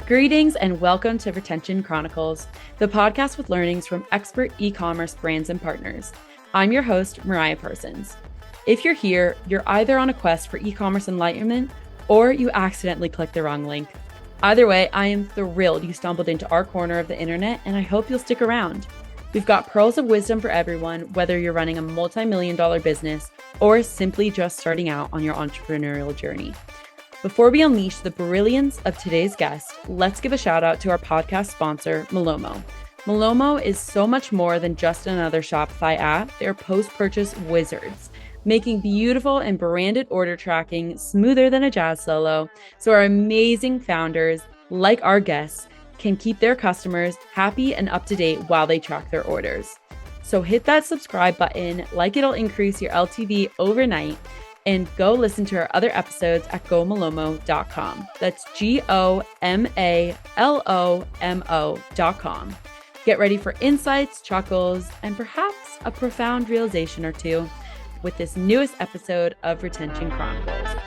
Greetings and welcome to Retention Chronicles, the podcast with learnings from expert e-commerce brands and partners. I'm your host, Mariah Parsons. If you're here, you're either on a quest for e-commerce enlightenment or you accidentally clicked the wrong link. Either way, I am thrilled you stumbled into our corner of the internet, and I hope you'll stick around. We've got pearls of wisdom for everyone, whether you're running a multi-million-dollar business or simply just starting out on your entrepreneurial journey. Before we unleash the brilliance of today's guest, let's give a shout out to our podcast sponsor, Malomo. Malomo is so much more than just another Shopify app. They're post-purchase wizards, making beautiful and branded order tracking smoother than a jazz solo, so our amazing founders, like our guests, can keep their customers happy and up to date while they track their orders. So hit that subscribe button, like it'll increase your LTV overnight, and go listen to our other episodes at gomalomo.com. That's GOMALOMO.com. Get ready for insights, chuckles, and perhaps a profound realization or two with this newest episode of Retention Chronicles.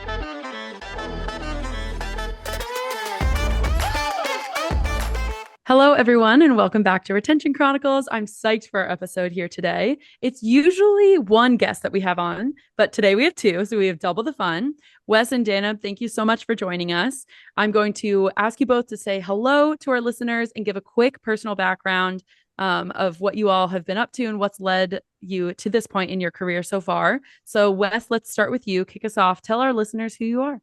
Hello, everyone, and welcome back to Retention Chronicles. I'm psyched for our episode here today. It's usually one guest that we have on, but today we have two, so we have double the fun. Wes and Dana, thank you so much for joining us. I'm going to ask you both to say hello to our listeners and give a quick personal background of what you all have been up to and what's led you to this point in your career so far. So, Wes, let's start with you. Kick us off. Tell our listeners who you are.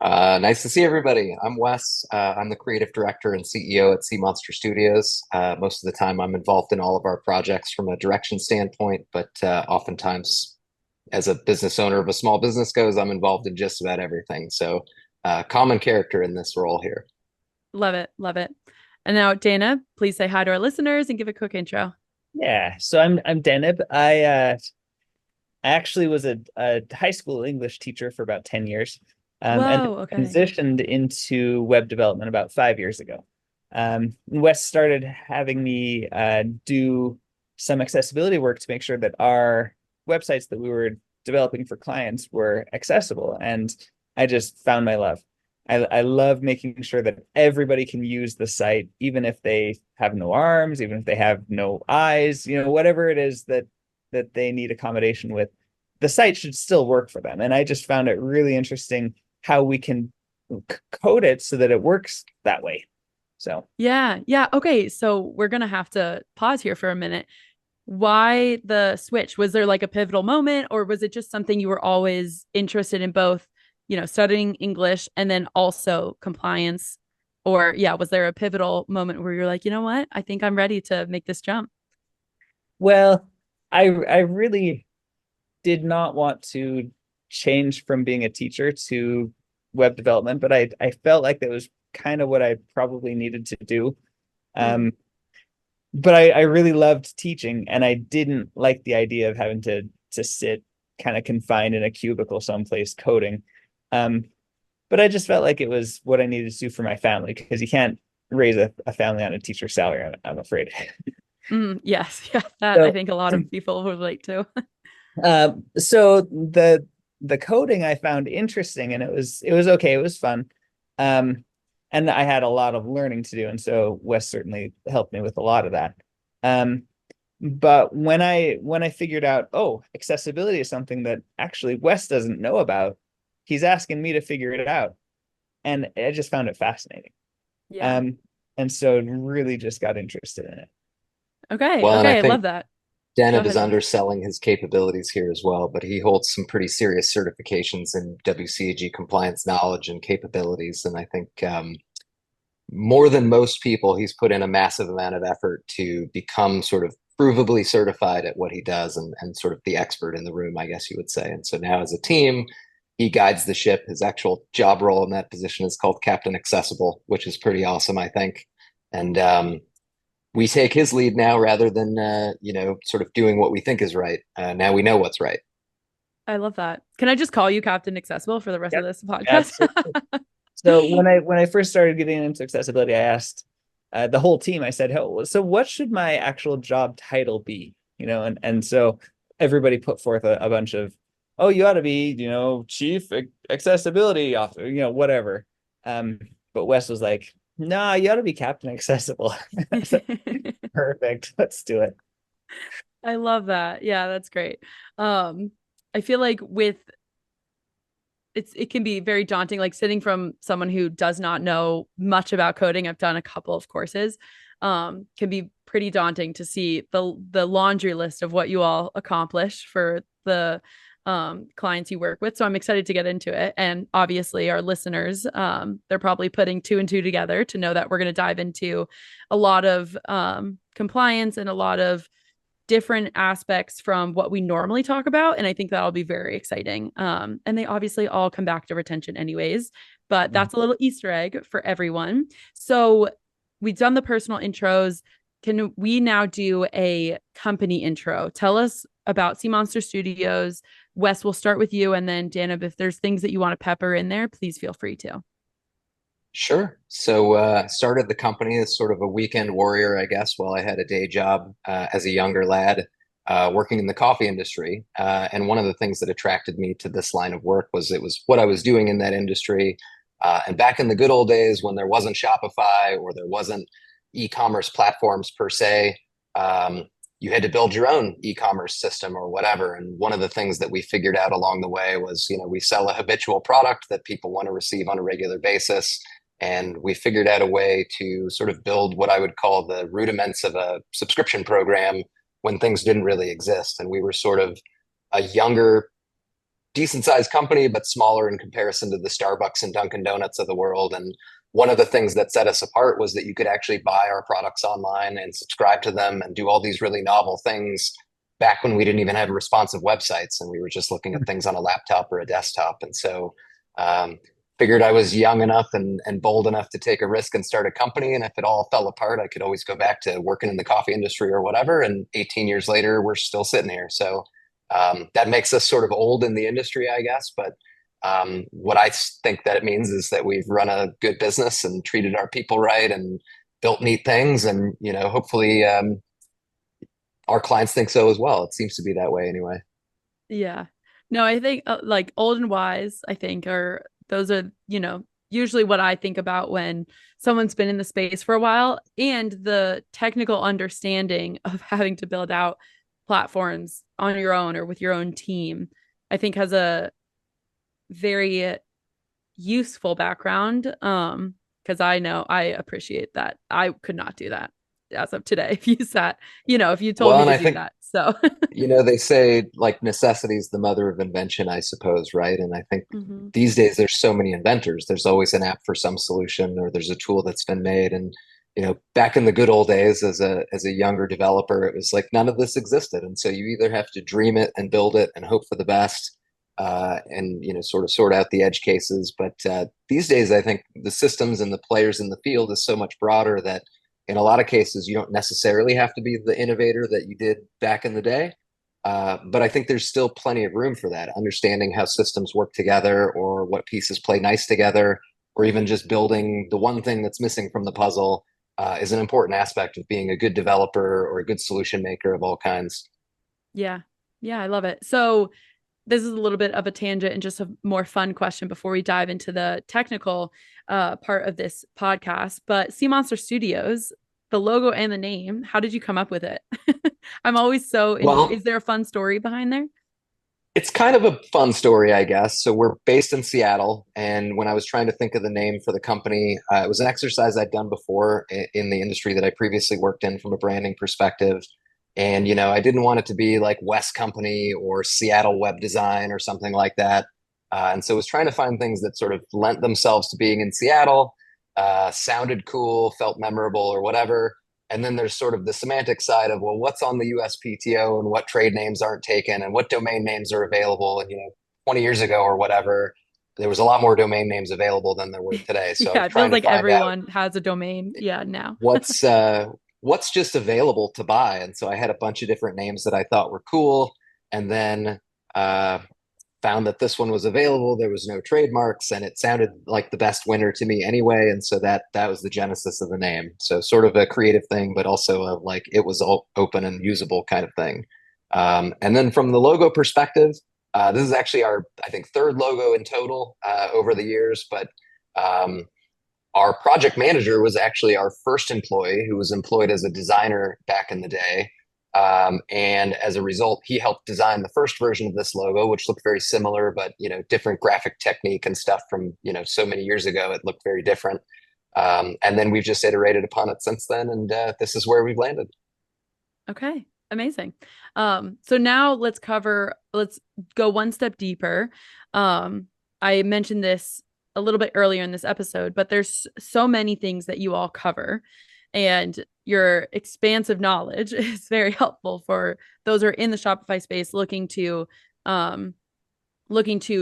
Nice to see everybody. I'm Wes. I'm the creative director and CEO at SeaMonster Studios. Most of the time, I'm involved in all of our projects from a direction standpoint, but oftentimes, as a business owner of a small business goes, I'm involved in just about everything. So, common character in this role here. Love it. Love it. And now, Dana, please say hi to our listeners and give a quick intro. Yeah, so I'm Denib. I actually was a high school English teacher for about 10 years. And Okay. transitioned into web development about 5 years ago. Wes started having me do some accessibility work to make sure that our websites that we were developing for clients were accessible. And I just found my love. I love making sure that everybody can use the site, even if they have no arms, even if they have no eyes, whatever it is that they need accommodation with, the site should still work for them. And I just found it really interesting how we can code it so that it works that way. So Yeah. Okay. So we're going to have to pause here for a minute. Why the switch? Was there like a pivotal moment, or was it just something you were always interested in, both, studying English and then also compliance? Or was there a pivotal moment where you're like, you know what? I think I'm ready to make this jump? Well, I really did not want to change from being a teacher to web development, but I felt like that was kind of what I probably needed to do. But I really loved teaching, and I didn't like the idea of having to sit kind of confined in a cubicle someplace coding. But I just felt like it was what I needed to do for my family, because you can't raise a family on a teacher's salary, I'm afraid. Yes. Yeah. That I think a lot of people would relate to. So the coding I found interesting, and it was okay. It was fun. And I had a lot of learning to do. And so Wes certainly helped me with a lot of that. But when I figured out, accessibility is something that actually Wes doesn't know about, he's asking me to figure it out. And I just found it fascinating. Yeah. And so really just got interested in it. Okay. Well, I love that. Denib is underselling his capabilities here as well, but he holds some pretty serious certifications in WCAG compliance knowledge and capabilities. And I think more than most people, he's put in a massive amount of effort to become sort of provably certified at what he does, and sort of the expert in the room, I guess you would say. And so now as a team, he guides the ship. His actual job role in that position is called Captain Accessible, which is pretty awesome, I think. And we take his lead now rather than, sort of doing what we think is right. Now we know what's right. I love that. Can I just call you Captain Accessible for the rest of this podcast? So when I first started getting into accessibility, I asked the whole team, I said, so what should my actual job title be? And so everybody put forth a bunch of, you ought to be, chief accessibility officer, whatever. But Wes was like, no, you ought to be Captain Accessible. I was like, perfect. Let's do it. I love that. Yeah, that's great. I feel like with it can be very daunting, like sitting from someone who does not know much about coding. I've done a couple of courses. Can be pretty daunting to see the laundry list of what you all accomplish for the clients you work with. So I'm excited to get into it. And obviously our listeners, they're probably putting two and two together to know that we're going to dive into a lot of compliance and a lot of different aspects from what we normally talk about. And I think that'll be very exciting. And they obviously all come back to retention anyways, but that's a little Easter egg for everyone. So we've done the personal intros. Can we now do a company intro? Tell us about SeaMonster Studios. Wes, we'll start with you. And then Dana, if there's things that you want to pepper in there, please feel free to. Sure. So started the company as sort of a weekend warrior, I guess, while I had a day job as a younger lad working in the coffee industry. And one of the things that attracted me to this line of work was it was what I was doing in that industry. And back in the good old days when there wasn't Shopify or there wasn't e-commerce platforms per se, you had to build your own e-commerce system or whatever. And one of the things that we figured out along the way was, we sell a habitual product that people want to receive on a regular basis. And we figured out a way to sort of build what I would call the rudiments of a subscription program when things didn't really exist. And we were sort of a younger, decent sized company, but smaller in comparison to the Starbucks and Dunkin' Donuts of the world. And one of the things that set us apart was that you could actually buy our products online and subscribe to them and do all these really novel things back when we didn't even have responsive websites and we were just looking at things on a laptop or a desktop. And so figured I was young enough and bold enough to take a risk and start a company. And if it all fell apart, I could always go back to working in the coffee industry or whatever. And 18 years later, we're still sitting here. So that makes us sort of old in the industry, I guess. But what I think that it means is that we've run a good business and treated our people right and built neat things. And, hopefully our clients think so as well. It seems to be that way anyway. Yeah. No, I think like old and wise, I think those are, usually what I think about when someone's been in the space for a while, and the technical understanding of having to build out platforms on your own or with your own team, I think has a very useful background. Because I know I appreciate that. I could not do that as of today if you sat, if you told Well, me and to I do think that. So they say like necessity is the mother of invention, I suppose, right? And I think mm-hmm. these days there's so many inventors. There's always an app for some solution, or there's a tool that's been made. And back in the good old days, as a younger developer, it was like none of this existed, and so you either have to dream it and build it and hope for the best, and sort of sort out the edge cases. But these days, I think the systems and the players in the field is so much broader that in a lot of cases, you don't necessarily have to be the innovator that you did back in the day. But I think there's still plenty of room for that. Understanding how systems work together or what pieces play nice together, or even just building the one thing that's missing from the puzzle is an important aspect of being a good developer or a good solution maker of all kinds. Yeah. Yeah, I love it. So this is a little bit of a tangent and just a more fun question before we dive into the technical part of this podcast. But SeaMonster Studios, the logo and the name, how did you come up with it? I'm always so Well, is there a fun story behind there? it's kind of a fun story, I guess. So we're based in Seattle, and when I was trying to think of the name for the company, it was an exercise I'd done before in the industry that I previously worked in from a branding perspective. And I didn't want it to be like West Company or Seattle Web Design or something like that. And so I was trying to find things that sort of lent themselves to being in Seattle, sounded cool, felt memorable, or whatever. And then there's sort of the semantic side of, well, what's on the USPTO and what trade names aren't taken and what domain names are available. And, 20 years ago or whatever, there was a lot more domain names available than there were today. So I Yeah, was it feels trying to like find out everyone has a domain. Yeah, now. what's just available to buy. And so I had a bunch of different names that I thought were cool. And then found that this one was available. There was no trademarks, and it sounded like the best winner to me anyway. And so that was the genesis of the name. So sort of a creative thing, but also a, like it was all open and usable kind of thing. And then from the logo perspective, this is actually our, I think, third logo in total over the years. But Our project manager was actually our first employee who was employed as a designer back in the day. And as a result, he helped design the first version of this logo, which looked very similar, but different graphic technique and stuff from so many years ago. It looked very different. And then we've just iterated upon it since then, and this is where we've landed. Okay, amazing. So now let's go one step deeper. I mentioned this a little bit earlier in this episode, but there's so many things that you all cover, and your expansive knowledge is very helpful for those who are in the Shopify space looking to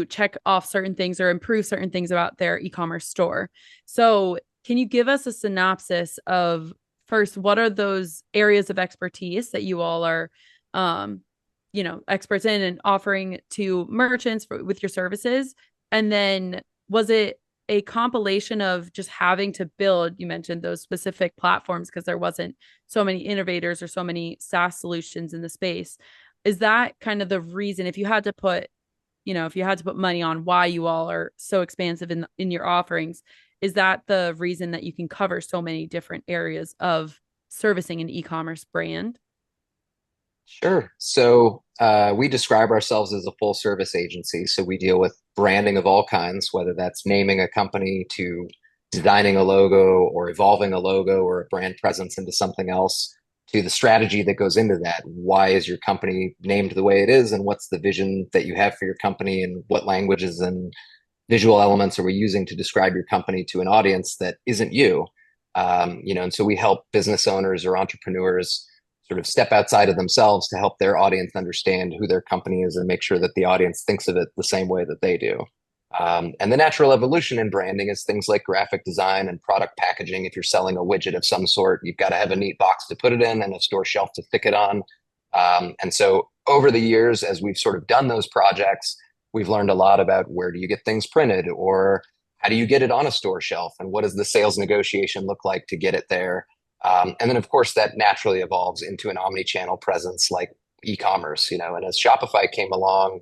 check off certain things or improve certain things about their e-commerce store. So can you give us a synopsis of, first, what are those areas of expertise that you all are experts in and offering to merchants with your services? And then was it a compilation of just having to build, you mentioned those specific platforms because there wasn't so many innovators or so many SaaS solutions in the space? Is that kind of the reason, if you had to put money on why you all are so expansive in your offerings, is that the reason that you can cover so many different areas of servicing an e-commerce brand? Sure. So we describe ourselves as a full service agency. So we deal with branding of all kinds, whether that's naming a company to designing a logo or evolving a logo or a brand presence into something else, to the strategy that goes into that. Why is your company named the way it is? And what's the vision that you have for your company? And what languages and visual elements are we using to describe your company to an audience that isn't you? And so we help business owners or entrepreneurs sort of step outside of themselves to help their audience understand who their company is and make sure that the audience thinks of it the same way that they do. And the natural evolution in branding is things like graphic design and product packaging. If you're selling a widget of some sort, you've got to have a neat box to put it in and a store shelf to stick it on. And so over the years, as we've sort of done those projects, we've learned a lot about where do you get things printed, or how do you get it on a store shelf, and what does the sales negotiation look like to get it there? And then, of course, that naturally evolves into an omni-channel presence like e-commerce, and as Shopify came along,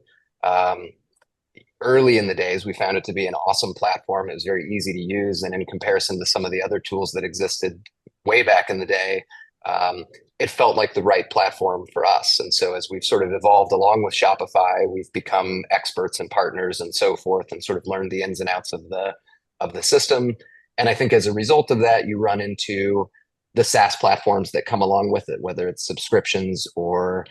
early in the days, we found it to be an awesome platform. It was very easy to use. And in comparison to some of the other tools that existed way back in the day, it felt like the right platform for us. And so as we've sort of evolved along with Shopify, we've become experts and partners and so forth, and sort of learned the ins and outs of the system. And I think as a result of that, you run into the SaaS platforms that come along with it, whether it's subscriptions or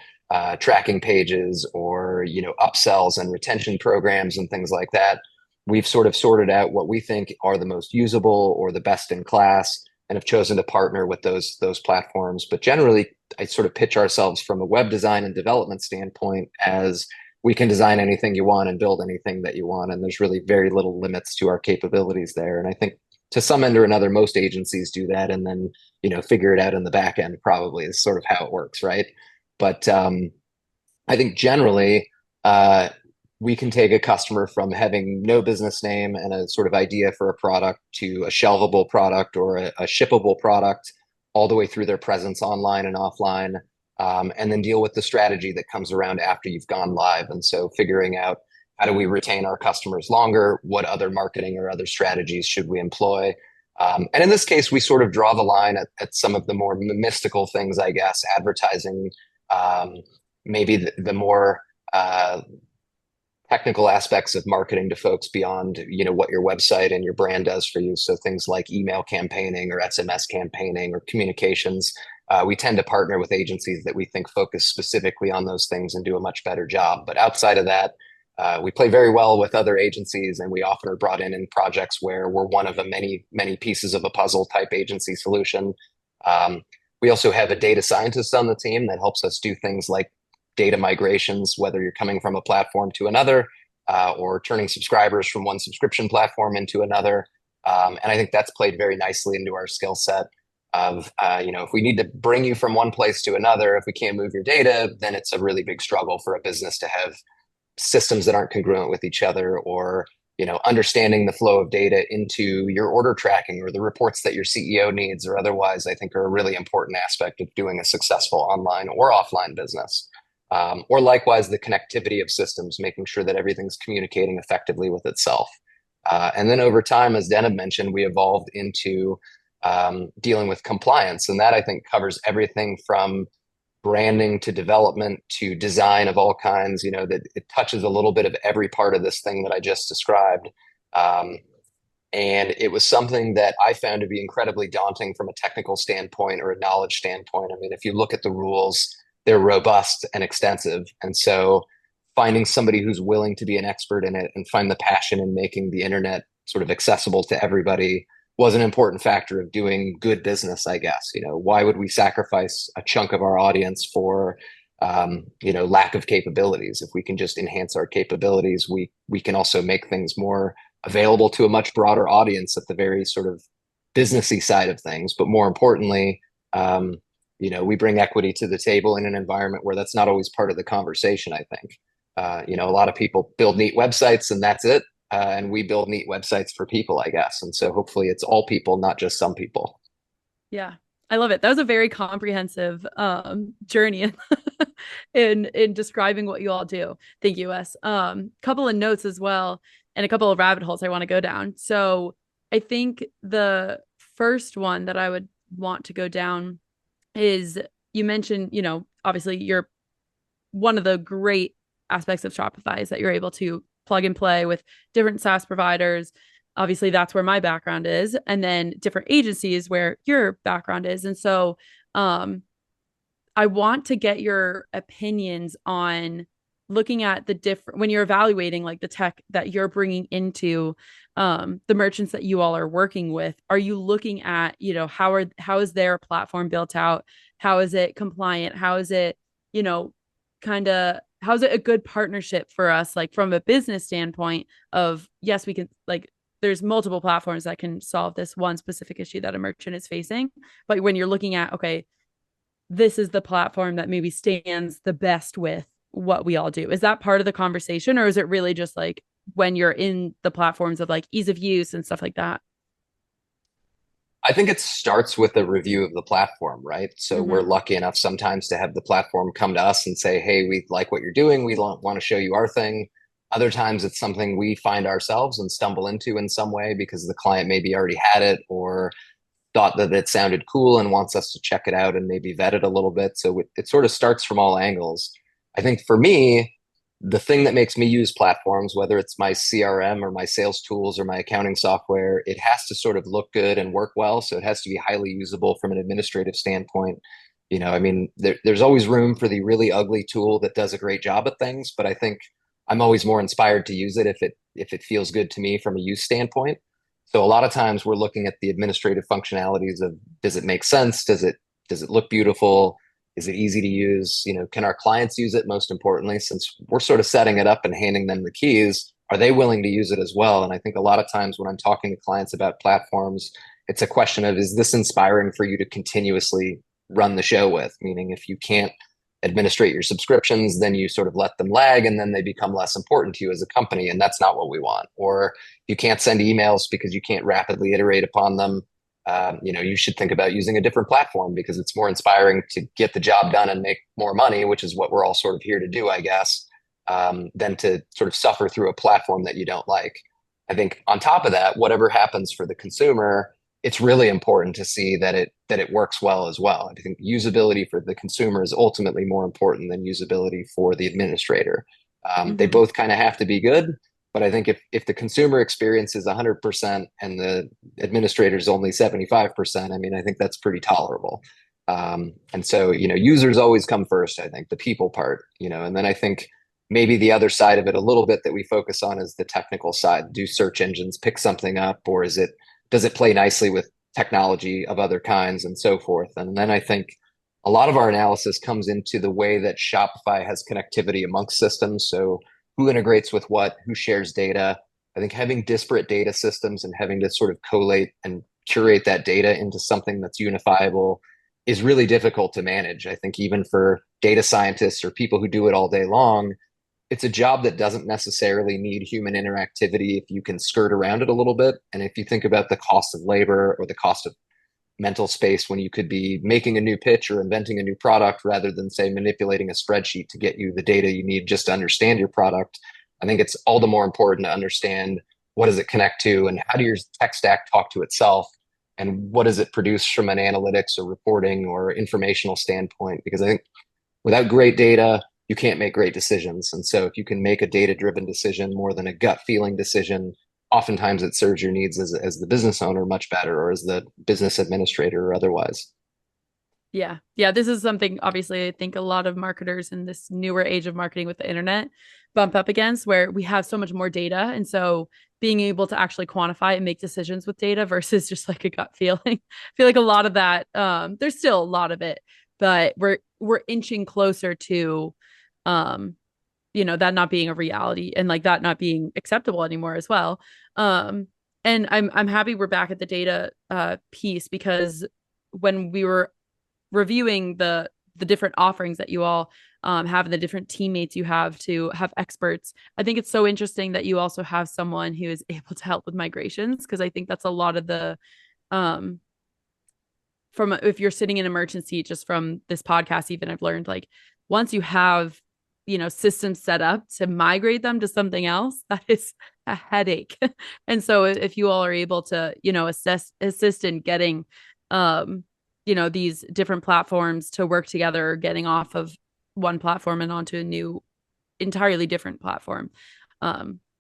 tracking pages or upsells and retention programs and things like that. We've sort of sorted out what we think are the most usable or the best in class, and have chosen to partner with those platforms. But generally, I sort of pitch ourselves from a web design and development standpoint as we can design anything you want and build anything that you want, and there's really very little limits to our capabilities there. And I think to some end or another, most agencies do that, and then figure it out in the back end. Probably is sort of how it works, right? But I think generally, we can take a customer from having no business name and a sort of idea for a product to a shelvable product or a shippable product, all the way through their presence online and offline, and then deal with the strategy that comes around after you've gone live. And so figuring out, how do we retain our customers longer? What other marketing or other strategies should we employ? And in this case, we sort of draw the line at some of the more mystical things, I guess, advertising, maybe the more technical aspects of marketing to folks beyond what your website and your brand does for you. So things like email campaigning or SMS campaigning or communications. We tend to partner with agencies that we think focus specifically on those things and do a much better job. But outside of that, we play very well with other agencies, and we often are brought in projects where we're one of a many pieces of a puzzle type agency solution. We also have a data scientist on the team that helps us do things like data migrations, whether you're coming from a platform to another, or turning subscribers from one subscription platform into another. And I think that's played very nicely into our skill set of, if we need to bring you from one place to another, if we can't move your data, then it's a really big struggle for a business to have systems that aren't congruent with each other, or understanding the flow of data into your order tracking or the reports that your CEO needs or otherwise, I think are a really important aspect of doing a successful online or offline business. Or likewise, the connectivity of systems, making sure that everything's communicating effectively with itself. And then over time, as Deneb mentioned, we evolved into dealing with compliance. And that I think covers everything from branding to development to design of all kinds, that it touches a little bit of every part of this thing that I just described. Um, and it was something that I found to be incredibly daunting from a technical standpoint or a knowledge standpoint. I mean, if you look at the rules, they're robust and extensive. And so finding somebody who's willing to be an expert in it and find the passion in making the internet sort of accessible to everybody was an important factor of doing good business, I guess. Why would we sacrifice a chunk of our audience for lack of capabilities? If we can just enhance our capabilities, we can also make things more available to a much broader audience at the very sort of businessy side of things. But more importantly, we bring equity to the table in an environment where that's not always part of the conversation, I think. A lot of people build neat websites and that's it. And we build neat websites for people, I guess. And so hopefully it's all people, not just some people. Yeah, I love it. That was a very comprehensive journey in describing what you all do. Thank you, Wes. Couple of notes as well, and a couple of rabbit holes I want to go down. So I think the first one that I would want to go down is, you mentioned, obviously you're one of the great aspects of Shopify is that you're able to plug and play with different SaaS providers. Obviously, that's where my background is. And then different agencies where your background is. And so I want to get your opinions on looking at the different, when you're evaluating like the tech that you're bringing into the merchants that you all are working with. Are you looking at, how is their platform built out? How is it compliant? How is it, how's it a good partnership for us, like from a business standpoint of, yes, we can, like, there's multiple platforms that can solve this one specific issue that a merchant is facing. But when you're looking at, okay, this is the platform that maybe stands the best with what we all do. Is that part of the conversation, or is it really just like when you're in the platforms of like ease of use and stuff like that? I think it starts with a review of the platform, right? So we're lucky enough sometimes to have the platform come to us and say, hey, we like what you're doing. We want to show you our thing. Other times it's something we find ourselves and stumble into in some way because the client maybe already had it or thought that it sounded cool and wants us to check it out and maybe vet it a little bit. So it sort of starts from all angles. I think for me, the thing that makes me use platforms, whether it's my CRM or my sales tools or my accounting software, it has to sort of look good and work well. So it has to be highly usable from an administrative standpoint. I mean, there's always room for the really ugly tool that does a great job at things, but I think I'm always more inspired to use it if it feels good to me from a use standpoint. So a lot of times we're looking at the administrative functionalities of, does it make sense? Does it look beautiful? Is it easy to use? Can our clients use it? Most importantly, since we're sort of setting it up and handing them the keys, are they willing to use it as well? And I think a lot of times when I'm talking to clients about platforms, it's a question of, is this inspiring for you to continuously run the show with? Meaning if you can't administrate your subscriptions, then you sort of let them lag and then they become less important to you as a company. And that's not what we want. Or you can't send emails because you can't rapidly iterate upon them. You should think about using a different platform because it's more inspiring to get the job done and make more money, which is what we're all sort of here to do, I guess, than to sort of suffer through a platform that you don't like. I think on top of that, whatever happens for the consumer, it's really important to see that it works well as well. I think usability for the consumer is ultimately more important than usability for the administrator. They both kind of have to be good. But I think if the consumer experience is 100% and the administrator is only 75%, I mean, I think that's pretty tolerable. And so, users always come first, I think, the people part, and then I think maybe the other side of it a little bit that we focus on is the technical side. Do search engines pick something up, or does it play nicely with technology of other kinds and so forth? And then I think a lot of our analysis comes into the way that Shopify has connectivity amongst systems. So who integrates with what, who shares data. I think having disparate data systems and having to sort of collate and curate that data into something that's unifiable is really difficult to manage. I think even for data scientists or people who do it all day long, it's a job that doesn't necessarily need human interactivity if you can skirt around it a little bit. And if you think about the cost of labor or the cost of mental space when you could be making a new pitch or inventing a new product rather than, say, manipulating a spreadsheet to get you the data you need just to understand your product, I think it's all the more important to understand what does it connect to, and how do your tech stack talk to itself, and what does it produce from an analytics or reporting or informational standpoint? Because I think without great data, you can't make great decisions. And so if you can make a data-driven decision more than a gut feeling decision, oftentimes it serves your needs as the business owner much better, or as the business administrator or otherwise. Yeah. Yeah. This is something, obviously, I think a lot of marketers in this newer age of marketing with the internet bump up against, where we have so much more data. And so being able to actually quantify and make decisions with data versus just like a gut feeling, I feel like a lot of that, there's still a lot of it, but we're inching closer to, that not being a reality and like that not being acceptable anymore as well. And I'm happy we're back at the data piece, because when we were reviewing the different offerings that you all have and the different teammates you have to have experts, I think it's so interesting that you also have someone who is able to help with migrations, because I think that's a lot of the from if you're sitting in a merchant seat, just from this podcast, even I've learned like once you have systems set up to migrate them to something else, that is a headache. And so if you all are able to assist in getting these different platforms to work together, getting off of one platform and onto a new entirely different platform,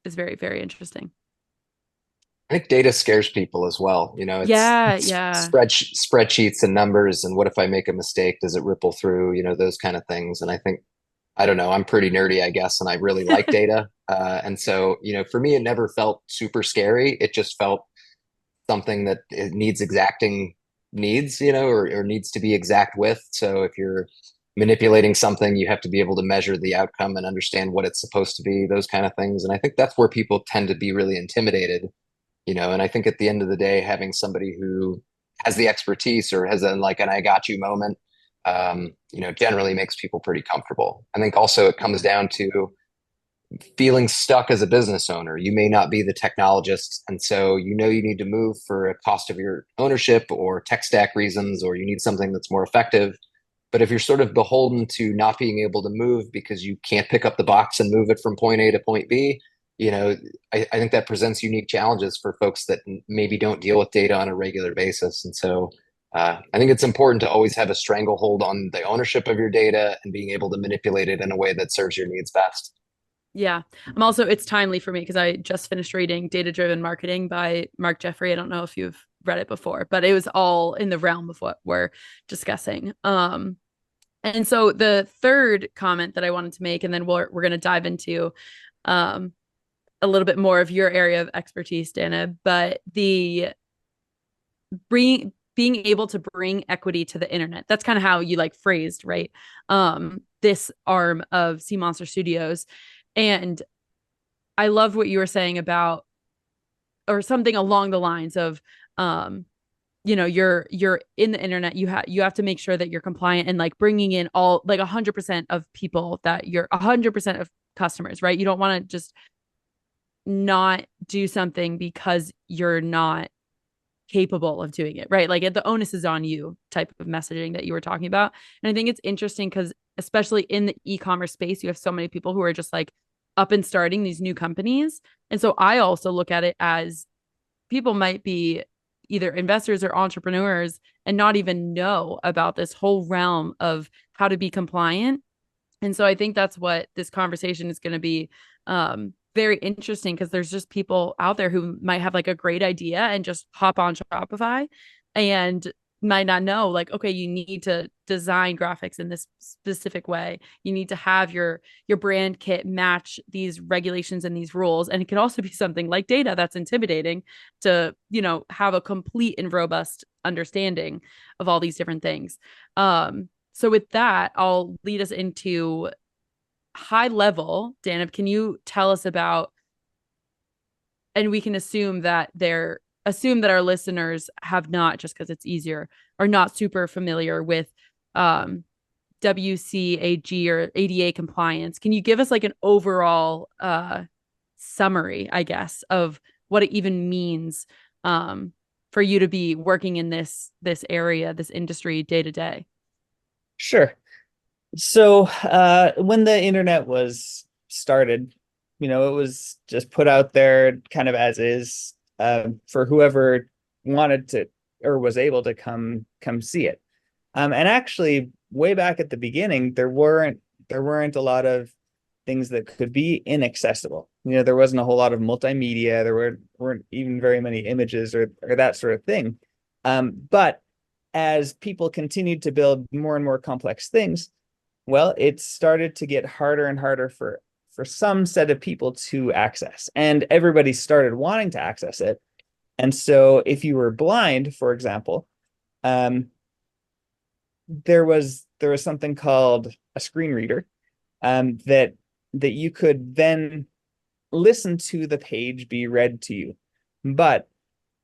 is very, very interesting. I think data scares people as well. It's Yeah. spreadsheets and numbers, and what if I make a mistake? Does it ripple through? Those kind of things. And I think, I don't know, I'm pretty nerdy, I guess, and I really like data. And so, for me, it never felt super scary. It just felt something that it needs exacting needs, or needs to be exact with. So if you're manipulating something, you have to be able to measure the outcome and understand what it's supposed to be, those kind of things. And I think that's where people tend to be really intimidated, and I think at the end of the day, having somebody who has the expertise or has an I got you moment, generally makes people pretty comfortable. I think also it comes down to feeling stuck as a business owner. You may not be the technologist, and so you need to move for a cost of your ownership or tech stack reasons, or you need something that's more effective. But if you're sort of beholden to not being able to move because you can't pick up the box and move it from point A to point B, I think that presents unique challenges for folks that maybe don't deal with data on a regular basis. And so I think it's important to always have a stranglehold on the ownership of your data and being able to manipulate it in a way that serves your needs best. Yeah. It's timely for me because I just finished reading Data Driven Marketing by Mark Jeffrey. I don't know if you've read it before, but it was all in the realm of what we're discussing. And so the third comment that I wanted to make, and then we're going to dive into a little bit more of your area of expertise, Dana, but the being able to bring equity to the internet. That's kind of how you phrased, right? This arm of SeaMonster Studios. And I love what you were saying about, or something along the lines of, you're in the internet, you have to make sure that you're compliant and bringing in all 100% of people, that you're 100% of customers, right? You don't want to just not do something because you're not capable of doing it, right? The onus is on you type of messaging that you were talking about. And I think it's interesting because especially in the e-commerce space, you have so many people who are just up and starting these new companies. And so I also look at it as people might be either investors or entrepreneurs and not even know about this whole realm of how to be compliant. And so I think that's what this conversation is going to be very interesting, because there's just people out there who might have a great idea and just hop on Shopify and might not know okay, you need to design graphics in this specific way. You need to have your brand kit match these regulations and these rules. And it can also be something like data that's intimidating to, have a complete and robust understanding of all these different things. So with that, I'll lead us into high level. Danib, can you tell us about, and we can assume that our listeners have not, just because it's easier, are not super familiar with WCAG or ADA compliance. Can you give us an overall summary, I guess, of what it even means for you to be working in this area, this industry day to day? Sure. So when the internet was started, it was just put out there kind of as is, for whoever wanted to or was able to come see it. And actually, way back at the beginning, there weren't a lot of things that could be inaccessible. There wasn't a whole lot of multimedia. There weren't even very many images or that sort of thing. But as people continued to build more and more complex things, well, it started to get harder and harder for some set of people to access, and everybody started wanting to access it. And so if you were blind, for example, there was something called a screen reader, that you could then listen to the page be read to you. But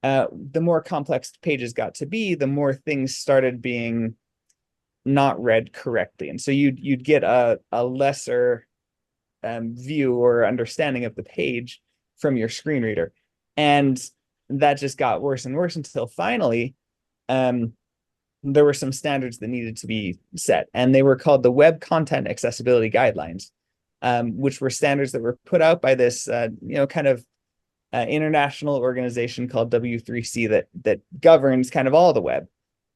the more complex pages got to be, the more things started being not read correctly, and so you'd get a lesser view or understanding of the page from your screen reader. And that just got worse and worse until finally there were some standards that needed to be set, and they were called the Web Content Accessibility Guidelines, which were standards that were put out by this kind of international organization called W3C that governs kind of all the web.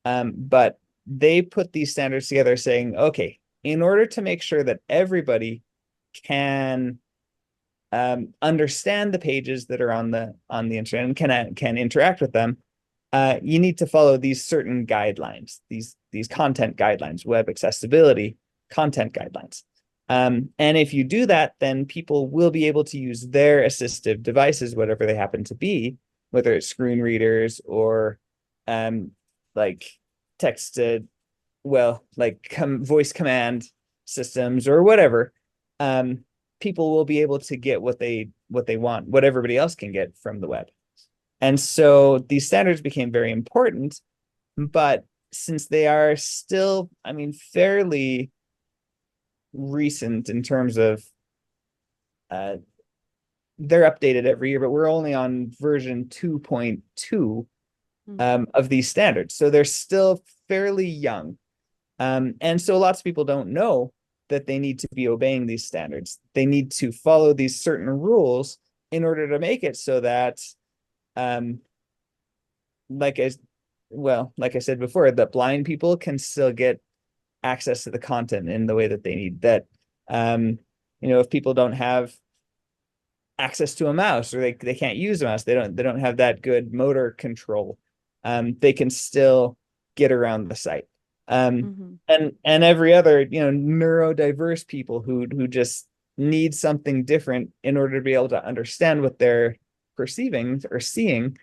But they put these standards together saying, okay, in order to make sure that everybody can understand the pages that are on the internet and can interact with them, you need to follow these certain guidelines, these content guidelines, web accessibility content guidelines. And if you do that, then people will be able to use their assistive devices, whatever they happen to be, whether it's screen readers or like text to, voice command systems or whatever. People will be able to get what they want, what everybody else can get from the web. And so these standards became very important, but since they are still, fairly recent in terms of they're updated every year, but we're only on version 2.2 of these standards. So they're still fairly young. And so lots of people don't know that they need to be obeying these standards. They need to follow these certain rules in order to make it so that, like I said before, that blind people can still get access to the content in the way that they need. That, if people don't have access to a mouse, or they can't use a mouse, they don't have that good motor control, they can still get around the site. And every other, neurodiverse people who just need something different in order to be able to understand what they're perceiving or seeing,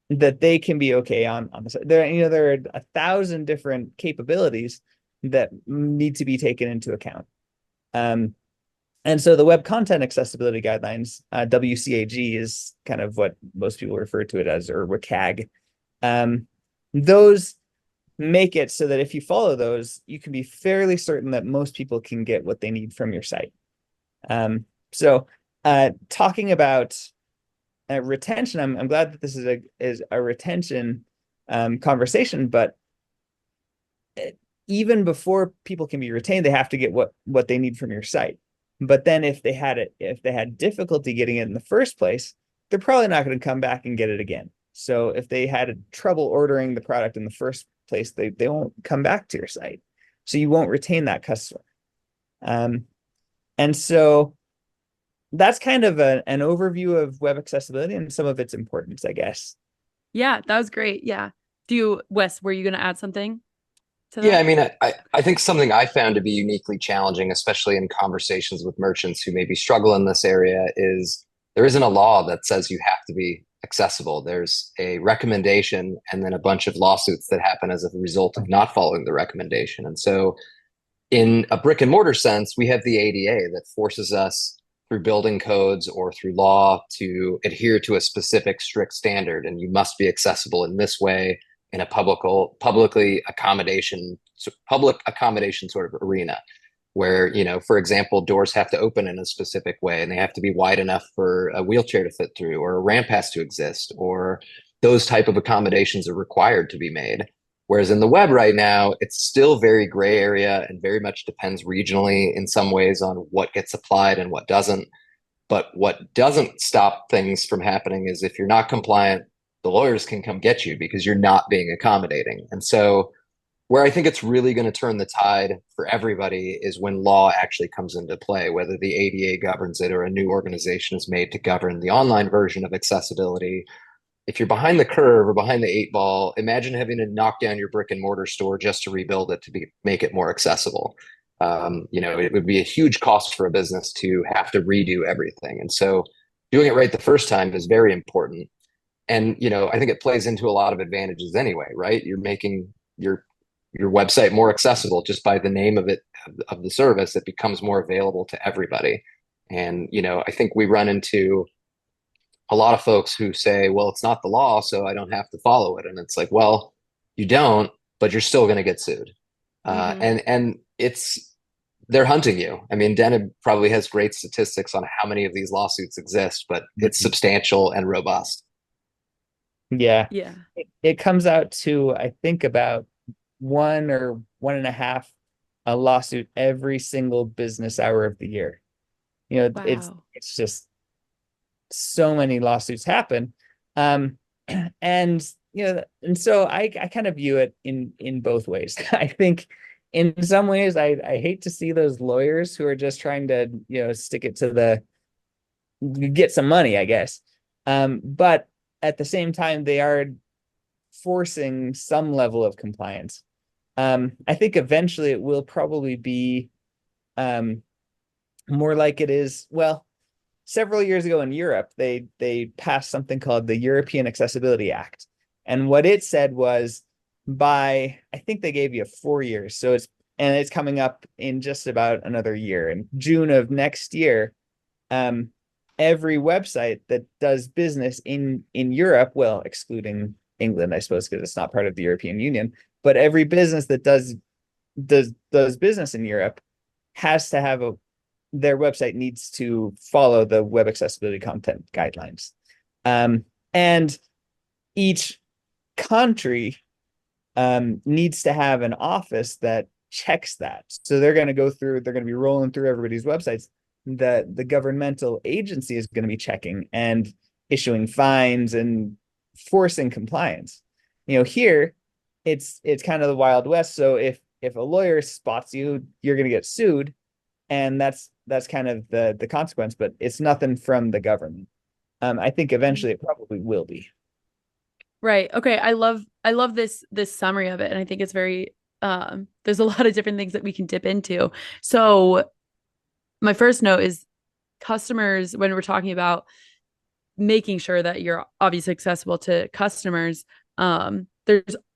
that they can be okay on the site. There are 1,000 different capabilities that need to be taken into account. And so the Web Content Accessibility Guidelines, WCAG, is kind of what most people refer to it as, or WCAG. Those make it so that if you follow those, you can be fairly certain that most people can get what they need from your site. So talking about retention, I'm glad that this is a retention conversation, but even before people can be retained, they have to get what they need from your site. But then if they had difficulty getting it in the first place, they're probably not going to come back and get it again. So if they had trouble ordering the product in the first place, they won't come back to your site. So you won't retain that customer. And so that's kind of an overview of web accessibility and some of its importance, I guess. Yeah, that was great. Yeah. Wes, were you going to add something to that? Yeah, I think something I found to be uniquely challenging, especially in conversations with merchants who maybe struggle in this area, is there isn't a law that says you have to be accessible. There's a recommendation and then a bunch of lawsuits that happen as a result of not following the recommendation. And so in a brick and mortar sense, we have the ADA that forces us through building codes or through law to adhere to a specific strict standard. And you must be accessible in this way in a public accommodation sort of arena where, for example, doors have to open in a specific way and they have to be wide enough for a wheelchair to fit through, or a ramp has to exist, or those type of accommodations are required to be made. Whereas in the web right now, it's still very gray area and very much depends regionally in some ways on what gets applied and what doesn't. But what doesn't stop things from happening is if you're not compliant, the lawyers can come get you because you're not being accommodating. And so where I think it's really going to turn the tide for everybody is when law actually comes into play, whether the ADA governs it or a new organization is made to govern the online version of accessibility. If you're behind the curve or behind the eight ball, imagine having to knock down your brick and mortar store just to rebuild it make it more accessible. It would be a huge cost for a business to have to redo everything. And so doing it right the first time is very important. And, I think it plays into a lot of advantages anyway, right? You're making your website more accessible just by the name of it, of the service. It becomes more available to everybody. And, I think we run into a lot of folks who say, well, it's not the law, so I don't have to follow it. And it's like, well, you don't, but you're still going to get sued. And they're hunting you. I mean, Dana probably has great statistics on how many of these lawsuits exist, but it's substantial and robust. Yeah. Yeah. It comes out to, I think, about 1 or 1.5 a lawsuit every single business hour of the year. Wow. It's just so many lawsuits happen. And so I kind of view it in both ways. I think in some ways I hate to see those lawyers who are just trying to, stick it to get some money, I guess. But at the same time, they are forcing some level of compliance. I think eventually it will probably be more like it is. Well, several years ago in Europe, they passed something called the European Accessibility Act. And what it said was I think they gave you 4 years. So it's coming up in just about another year. In June of next year, every website that does business in Europe, well, excluding England, I suppose, because it's not part of the European Union, but every business that does business in Europe has to have their website needs to follow the web accessibility content guidelines. And each country needs to have an office that checks that. So they're going to be rolling through everybody's websites. The governmental agency is going to be checking and issuing fines and forcing compliance. Here it's kind of the Wild West. So if a lawyer spots you, you're going to get sued, and that's kind of the consequence. But it's nothing from the government. I think eventually it probably will be. Right. Okay. I love this summary of it, and I think it's very there's a lot of different things that we can dip into. So my first note is customers, when we're talking about making sure that you're obviously accessible to customers,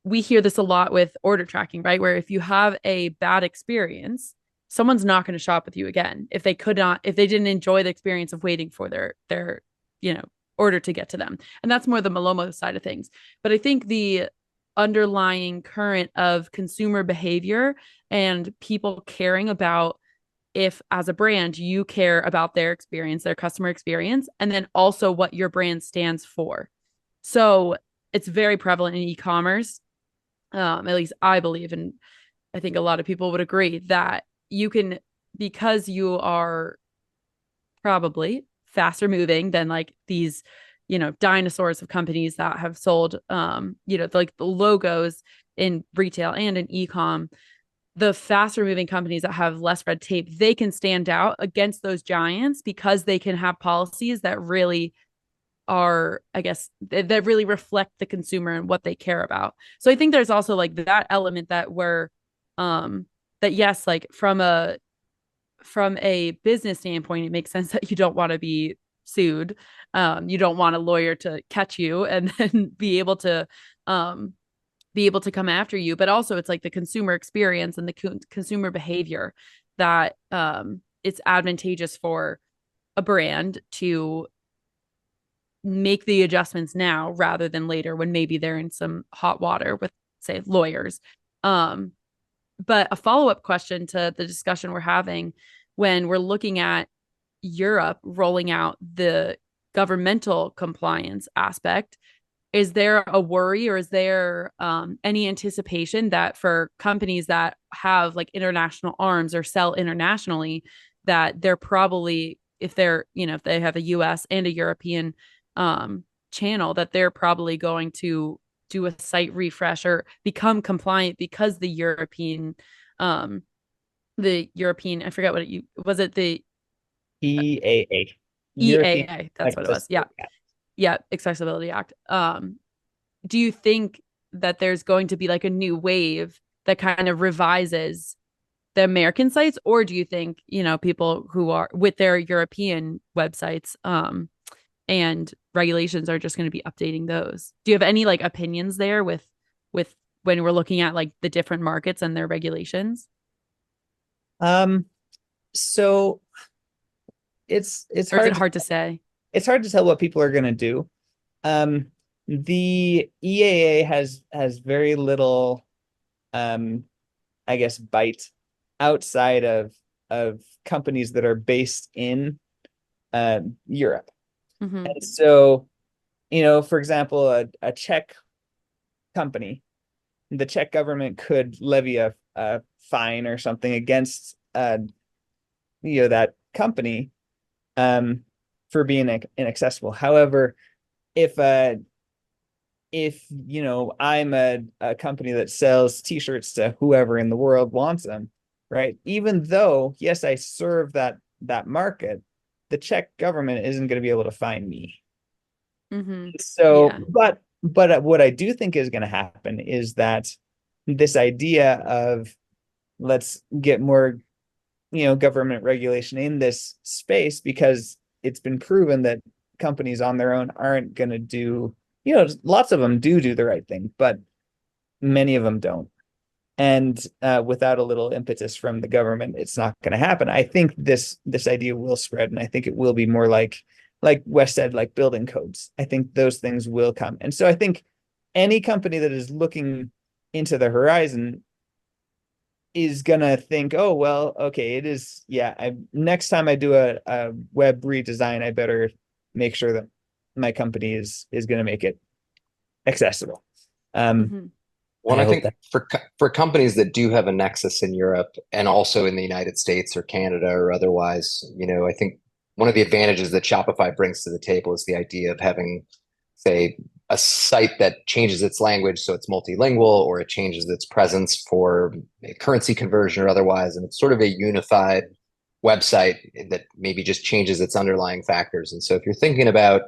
we hear this a lot with order tracking, right? Where if you have a bad experience, someone's not going to shop with you again if they didn't enjoy the experience of waiting for their order to get to them. And that's more the Malomo side of things. But I think the underlying current of consumer behavior and people caring about, if as a brand you care about their experience, their customer experience, and then also what your brand stands for. So it's very prevalent in e-commerce. At least I believe, and I think a lot of people would agree, that you can, because you are probably faster moving than like these, dinosaurs of companies that have sold, like the logos in retail and in e-com, the faster moving companies that have less red tape, they can stand out against those giants because they can have policies that really are, I guess, that really reflect the consumer and what they care about. So I think there's also like that element that that yes, like from a business standpoint, it makes sense that you don't want to be sued. You don't want a lawyer to catch you and then be able to come after you. But also it's like the consumer experience and the consumer behavior that it's advantageous for a brand to make the adjustments now rather than later when maybe they're in some hot water with, say, lawyers. But a follow-up question to the discussion we're having, when we're looking at Europe rolling out the governmental compliance aspect, is there a worry, or is there any anticipation that for companies that have like international arms or sell internationally, that they're probably, if they're, if they have a US and a European channel, that they're probably going to do a site refresh or become compliant because um the European, I forget what it was, it the EAA, European EAA, that's what it was. Yeah. Accessibility Act. Yeah, Accessibility Act. Do you think that there's going to be like a new wave that kind of revises the American sites, or do you think, people who are with their European websites and regulations are just going to be updating those? Do you have any like opinions there with when we're looking at like the different markets and their regulations? Um, so it's Or is it hard to, hard to say? it's hard to tell what people are going to do. Um, the EAA has very little, um, I guess, bite outside of companies that are based in Europe. Mm-hmm. And so, for example, a Czech company, the Czech government could levy a fine or something against that company um, for being inaccessible. However, if I'm a company that sells t-shirts to whoever in the world wants them, right? Even though, yes, I serve that market, the Czech government isn't going to be able to find me. Mm-hmm. So, Yeah. but what I do think is going to happen is that this idea of let's get more, government regulation in this space, because it's been proven that companies on their own aren't going to do, lots of them do the right thing, but many of them don't. And without a little impetus from the government, it's not going to happen. I think this idea will spread, and I think it will be more like Wes said, like building codes. I think those things will come. And so I think any company that is looking into the horizon is gonna think, oh well, okay, it is, yeah. Next time I do a web redesign, I better make sure that my company is gonna make it accessible. Um, Mm-hmm. Well, I I hope think that. for companies that do have a nexus in Europe and also in the United States or Canada or otherwise, I think one of the advantages that Shopify brings to the table is the idea of having, say, a site that changes its language so it's multilingual, or it changes its presence for a currency conversion or otherwise, and it's sort of a unified website that maybe just changes its underlying factors. And so if you're thinking about,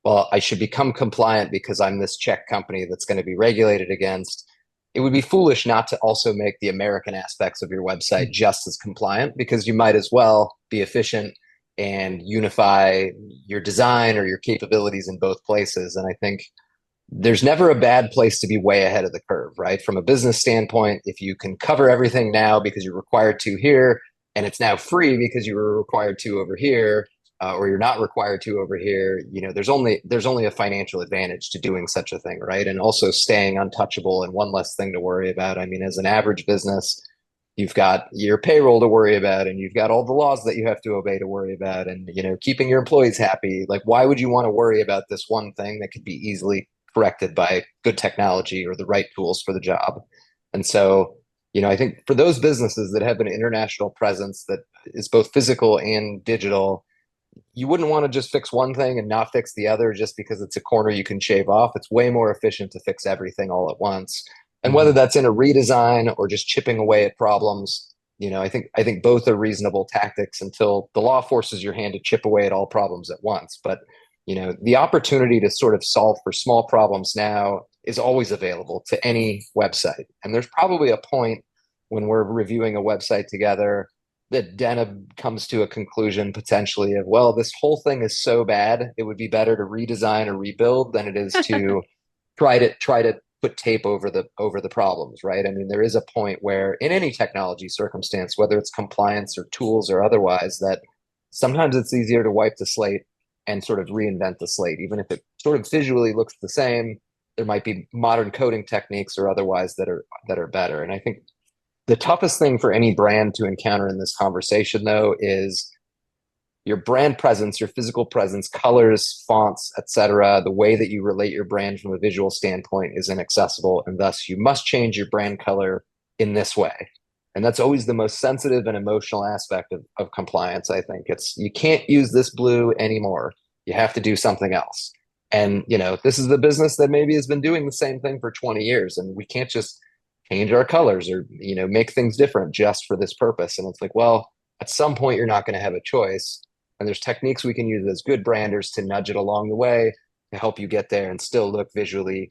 well, I should become compliant because I'm this Czech company that's going to be regulated against, it would be foolish not to also make the American aspects of your website just as compliant, because you might as well be efficient and unify your design or your capabilities in both places. And I think there's never a bad place to be way ahead of the curve, right? From a business standpoint, if you can cover everything now because you're required to here, and it's now free because you were required to over here, or you're not required to over here, there's only a financial advantage to doing such a thing, right? And also staying untouchable and one less thing to worry about. I mean, as an average business, you've got your payroll to worry about, and you've got all the laws that you have to obey to worry about, and keeping your employees happy. Like, why would you want to worry about this one thing that could be easily corrected by good technology or the right tools for the job? And so, I think for those businesses that have an international presence that is both physical and digital, you wouldn't want to just fix one thing and not fix the other just because it's a corner you can shave off. It's way more efficient to fix everything all at once. And whether Mhm. that's in a redesign or just chipping away at problems, I think both are reasonable tactics until the law forces your hand to chip away at all problems at once. But the opportunity to sort of solve for small problems now is always available to any website. And there's probably a point when we're reviewing a website together that Deneb comes to a conclusion potentially of, well, this whole thing is so bad, it would be better to redesign or rebuild than it is to try to put tape over the problems, right? I mean, there is a point where in any technology circumstance, whether it's compliance or tools or otherwise, that sometimes it's easier to wipe the slate and sort of reinvent the slate, even if it sort of visually looks the same. There might be modern coding techniques or otherwise that are better. And I think the toughest thing for any brand to encounter in this conversation, though, is your brand presence, your physical presence, colors, fonts, etc., the way that you relate your brand from a visual standpoint is inaccessible, and thus you must change your brand color in this way. And that's always the most sensitive and emotional aspect of compliance, I think. It's you can't use this blue anymore. You have to do something else. And this is the business that maybe has been doing the same thing for 20 years, and we can't just change our colors or make things different just for this purpose. And it's like, well, at some point you're not going to have a choice, and there's techniques we can use as good branders to nudge it along the way to help you get there and still look visually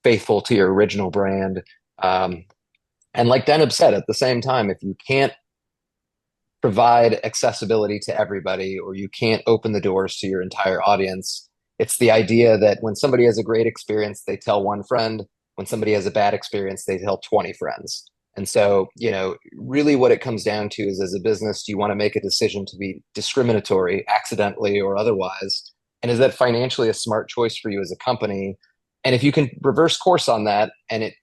faithful to your original brand. And like Deneb said, at the same time, if you can't provide accessibility to everybody, or you can't open the doors to your entire audience, it's the idea that when somebody has a great experience, they tell one friend. When somebody has a bad experience, they tell 20 friends. And so, really what it comes down to is, as a business, do you want to make a decision to be discriminatory, accidentally or otherwise? And is that financially a smart choice for you as a company? And if you can reverse course on that, and it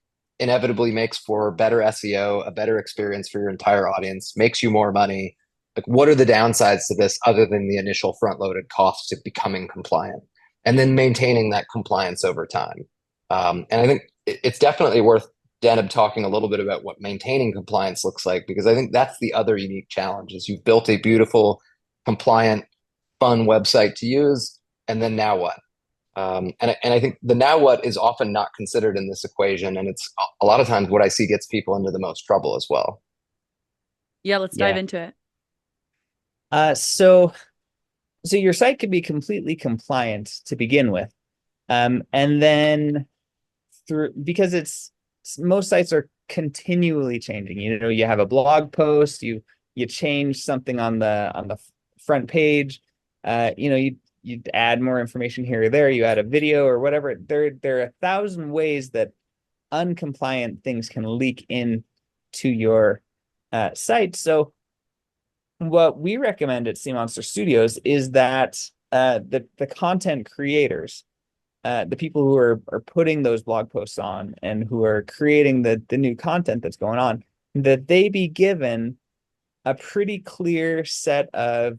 inevitably makes for better SEO, a better experience for your entire audience, makes you more money, like, what are the downsides to this other than the initial front-loaded costs of becoming compliant and then maintaining that compliance over time? And I think it's definitely worth Deneb talking a little bit about what maintaining compliance looks like, because I think that's the other unique challenge. Is you've built a beautiful, compliant, fun website to use, and then now what? And I think the now what is often not considered in this equation, and it's a lot of times what I see gets people into the most trouble as well. Yeah, let's dive into it. So your site could be completely compliant to begin with, and then because most sites are continually changing. You have a blog post, you change something on the front page, you add more information here or there, you add a video or whatever. There are 1,000 ways that uncompliant things can leak in to your site. So what we recommend at SeaMonster Studios is that the content creators, the people who are putting those blog posts on and who are creating the new content that's going on, that they be given a pretty clear set of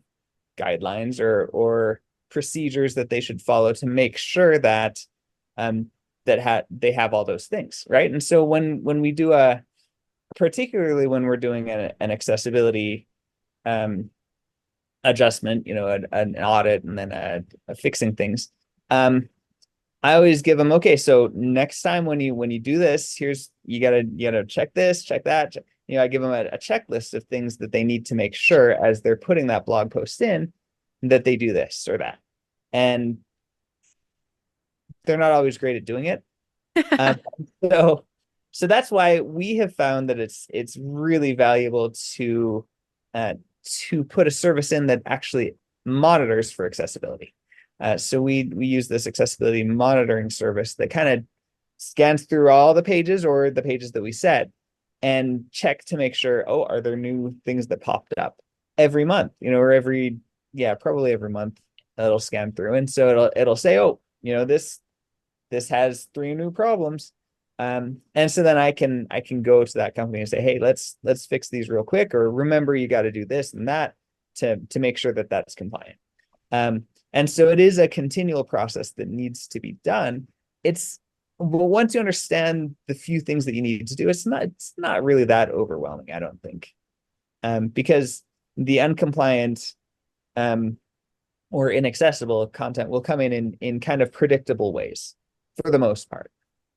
guidelines or procedures that they should follow to make sure that they have all those things, right? And so when we do particularly when we're doing an accessibility adjustment, an audit, and then a fixing things, I always give them, okay, so next time when you do this, you gotta check this, check that. I give them a checklist of things that they need to make sure as they're putting that blog post in, that they do this or that. And they're not always great at doing it. So that's why we have found that it's really valuable to put a service in that actually monitors for accessibility. So we use this accessibility monitoring service that kind of scans through all the pages or the pages that we set and check to make sure, are there new things that popped up every month, or probably every month it'll scan through. And so it'll say, this has 3 new problems. And so then I can go to that company and say, hey, let's fix these real quick, or remember, you got to do this and that to make sure that that's compliant. And so it is a continual process that needs to be done. But once you understand the few things that you need to do, it's not really that overwhelming, I don't think, because the uncompliant or inaccessible content will come in kind of predictable ways for the most part.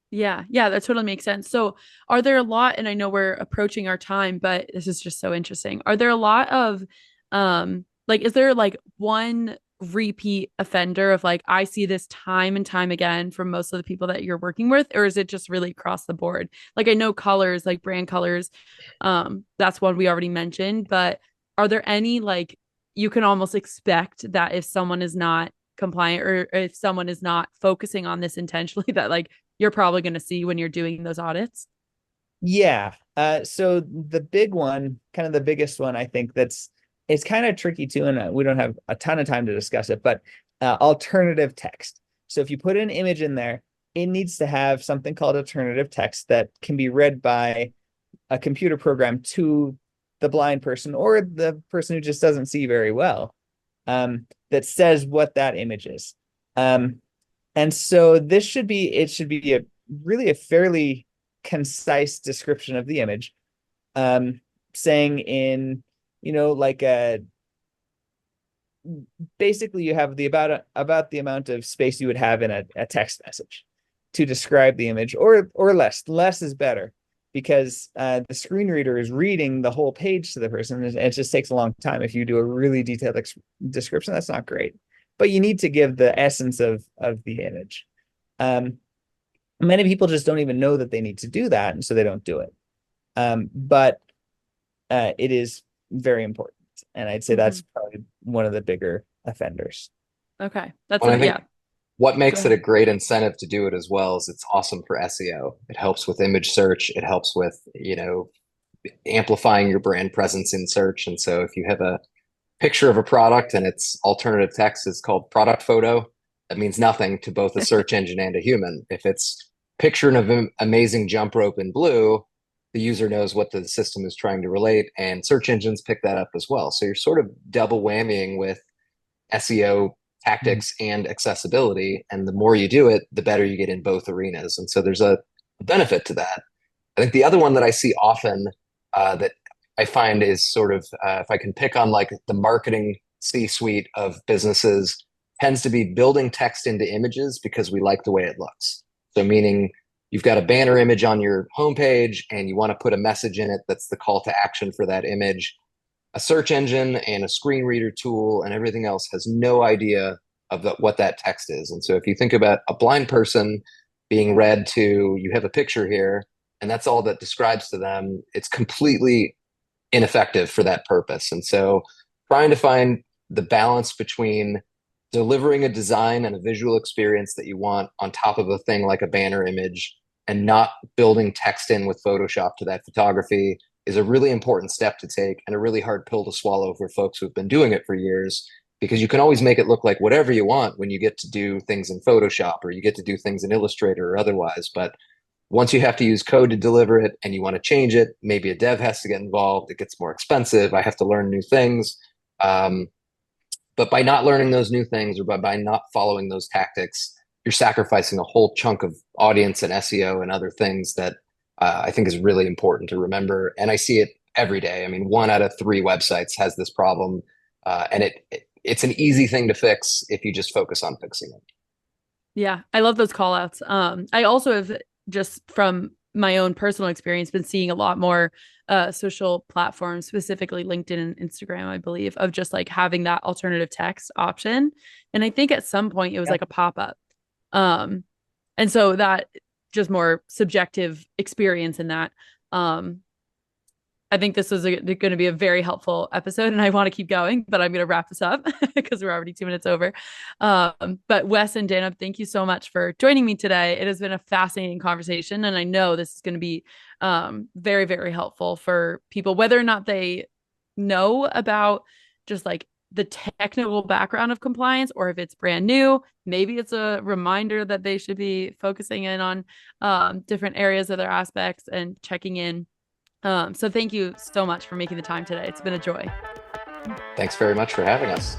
Yeah, that totally makes sense. So are there a lot, and I know we're approaching our time, but this is just so interesting. Are there a lot of, is there like one repeat offender of like, I see this time and time again from most of the people that you're working with, or is it just really across the board? Like, I know colors, like brand colors, that's one we already mentioned, but are there any, like, you can almost expect that if someone is not compliant or if someone is not focusing on this intentionally, that like you're probably going to see when you're doing those audits? Yeah. So the big one, kind of the biggest one, I think it's kind of tricky too, and we don't have a ton of time to discuss it, but alternative text. So if you put an image in there, it needs to have something called alternative text that can be read by a computer program to the blind person or the person who just doesn't see very well. that says what that image is. And so it should be really a fairly concise description of the image, saying in, like basically you have about the amount of space you would have in a text message to describe the image, or less. Less is better, because the screen reader is reading the whole page to the person, and it just takes a long time. If you do a really detailed description, that's not great. But you need to give the essence of the image. Many people just don't even know that they need to do that, and so they don't do it. But it is very important, and I'd say that's probably one of the bigger offenders. Okay, what makes it a great incentive to do it as well is it's awesome for SEO. It helps with image search. It helps with, amplifying your brand presence in search. And so if you have a picture of a product and its alternative text is called product photo, that means nothing to both a search engine and a human. If it's picture of an amazing jump rope in blue, the user knows what the system is trying to relate, and search engines pick that up as well. So you're sort of double whammying with SEO tactics and accessibility. And the more you do it, the better you get in both arenas. And so there's a benefit to that. I think the other one that I see often that I find is sort of, if I can pick on like the marketing C-suite of businesses, tends to be building text into images because we like the way it looks. So meaning you've got a banner image on your homepage and you want to put a message in it that's the call to action for that image. A search engine and a screen reader tool and everything else has no idea of what that text is. And so if you think about a blind person being read to, you have a picture here, and that's all that describes to them, it's completely ineffective for that purpose. And so trying to find the balance between delivering a design and a visual experience that you want on top of a thing like a banner image, and not building text in with Photoshop to that photography, is a really important step to take, and a really hard pill to swallow for folks who've been doing it for years, because you can always make it look like whatever you want when you get to do things in Photoshop or you get to do things in Illustrator or otherwise. But once you have to use code to deliver it and you want to change it, maybe a dev has to get involved. It gets more expensive. I have to learn new things. But by not learning those new things, or by not following those tactics, you're sacrificing a whole chunk of audience and SEO and other things that I think is really important to remember. And I see it every day. I mean, 1 out of 3 websites has this problem, and it's an easy thing to fix if you just focus on fixing it. Yeah, I love those call outs. I also have, just from my own personal experience, been seeing a lot more social platforms, specifically LinkedIn and Instagram, I believe, of just like having that alternative text option. And I think at some point it was like a pop-up. And so that just more subjective experience in that. I think this was going to be a very helpful episode, and I want to keep going, but I'm going to wrap this up because we're already 2 minutes over. But Wes and Dana, thank you so much for joining me today. It has been a fascinating conversation, and I know this is going to be very, very helpful for people, whether or not they know about just like the technical background of compliance, or if it's brand new. Maybe it's a reminder that they should be focusing in on different areas of their aspects and checking in. So thank you so much for making the time today. It's been a joy. Thanks very much for having us.